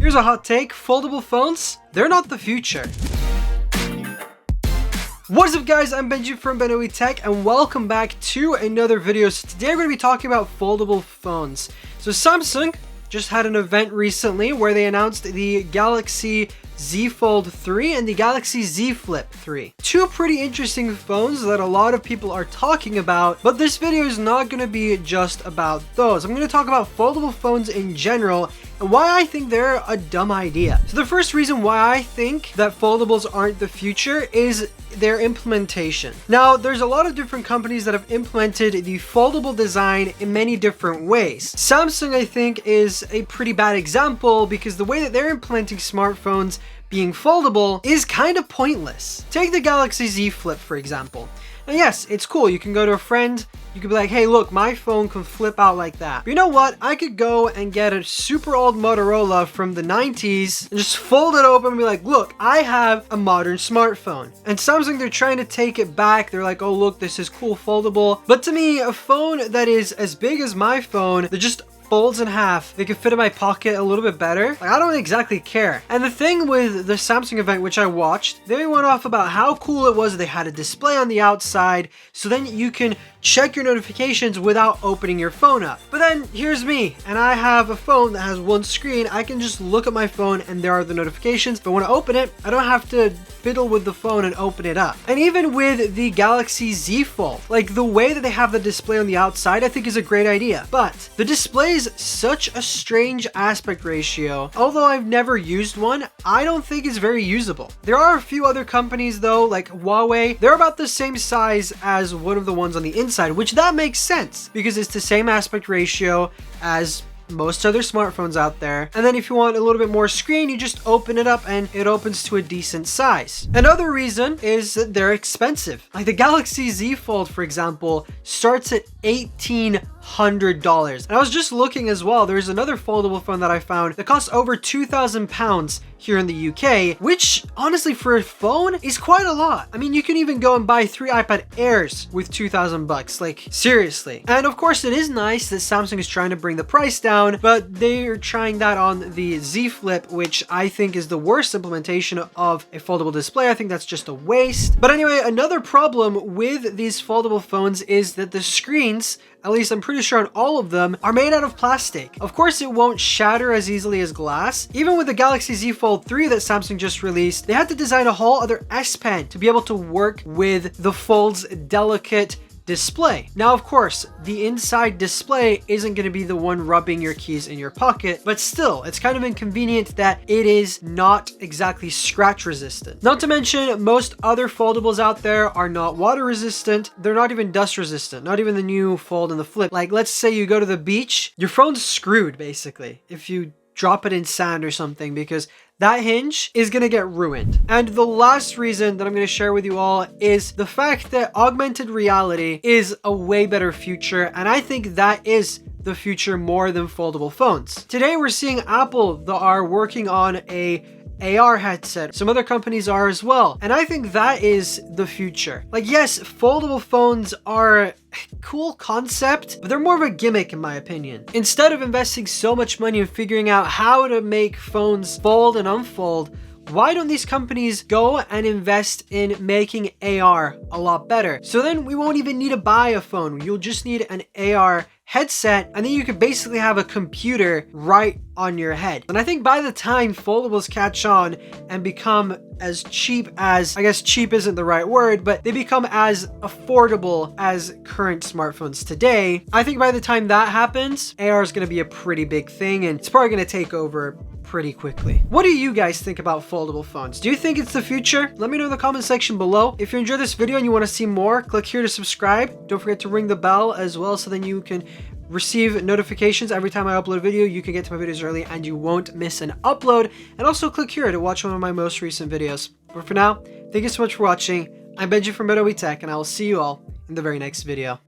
Here's a hot take: foldable phones, they're not the future. What's up guys, I'm Benji from Benoi Tech and welcome back to another video. So today we're going to be talking about foldable phones. So Samsung just had an event recently where they announced the Galaxy Z Fold 3 and the Galaxy Z Flip 3. Two pretty interesting phones that a lot of people are talking about, but this video is not going to be just about those. I'm going to talk about foldable phones in general and why I think they're a dumb idea. So the first reason why I think that foldables aren't the future is their implementation. Now, there's a lot of different companies that have implemented the foldable design in many different ways. Samsung, I think, is a pretty bad example because the way that they're implementing smartphones being foldable is kind of pointless. Take the Galaxy Z Flip, for example. Now, yes, it's cool. You can go to a friend, you could be like, hey, look, my phone can flip out like that. But you know what? I could go and get a super old Motorola from the 90s and just fold it open and be like, look, I have a modern smartphone. And Samsung, they're trying to take it back. They're like, oh, look, this is cool, foldable. But to me, a phone that is as big as my phone, that just folds in half, they can fit in my pocket a little bit better. Like, I don't exactly care. And the thing with the Samsung event, which I watched, they went off about how cool it was that they had a display on the outside, so then you can check your notifications without opening your phone up. But then here's me, and I have a phone that has one screen. I can just look at my phone and there are the notifications. If I want to open it, I don't have to fiddle with the phone and open it up. And even with the Galaxy Z Fold, like the way that they have the display on the outside, I think is a great idea. But the display is such a strange aspect ratio. Although I've never used one, I don't think it's very usable. There are a few other companies though, like Huawei. They're about the same size as one of the ones on the inside, which that makes sense because it's the same aspect ratio as most other smartphones out there. And then if you want a little bit more screen, you just open it up and it opens to a decent size. Another reason is that they're expensive. Like the Galaxy Z Fold, for example, starts at $1,800. And I was just looking as well, there's another foldable phone that I found that costs over £2,000 here in the UK, which honestly for a phone is quite a lot. I mean, you can even go and buy 3 iPad Airs with 2,000 bucks, like seriously. And of course it is nice that Samsung is trying to bring the price down, but they're trying that on the Z Flip, which I think is the worst implementation of a foldable display. I think that's just a waste. But anyway, another problem with these foldable phones is that the screens, at least I'm pretty sure on all of them, are made out of plastic. Of course, it won't shatter as easily as glass. Even with the Galaxy Z Fold 3 that Samsung just released, they had to design a whole other S Pen to be able to work with the Fold's delicate display. Now, of course, the inside display isn't going to be the one rubbing your keys in your pocket, but still, it's kind of inconvenient that it is not exactly scratch resistant. Not to mention, most other foldables out there are not water resistant. They're not even dust resistant, not even the new Fold and the Flip. Like, let's say you go to the beach, your phone's screwed, basically, if you drop it in sand or something, because that hinge is going to get ruined. And the last reason that I'm going to share with you all is the fact that augmented reality is a way better future, and I think that is the future more than foldable phones. Today we're seeing Apple that are working on a AR headset. Some other companies are as well. And I think that is the future. Like, yes, foldable phones are a cool concept, but they're more of a gimmick in my opinion. Instead of investing so much money in figuring out how to make phones fold and unfold, why don't these companies go and invest in making AR a lot better? So then we won't even need to buy a phone. You'll just need an AR headset, and then you could basically have a computer right on your head. And I think by the time foldables catch on and become as cheap as, I guess cheap isn't the right word, but they become as affordable as current smartphones today, I think by the time that happens, AR is going to be a pretty big thing, and it's probably going to take over pretty quickly. What do you guys think about foldable phones? Do you think it's the future? Let me know in the comment section below. If you enjoyed this video and you want to see more, click here to subscribe. Don't forget to ring the bell as well, so then you can receive notifications every time I upload a video. You can get to my videos early and you won't miss an upload. And also click here to watch one of my most recent videos. But for now, thank you so much for watching. I'm Benji from Benoi Tech, and I will see you all in the very next video.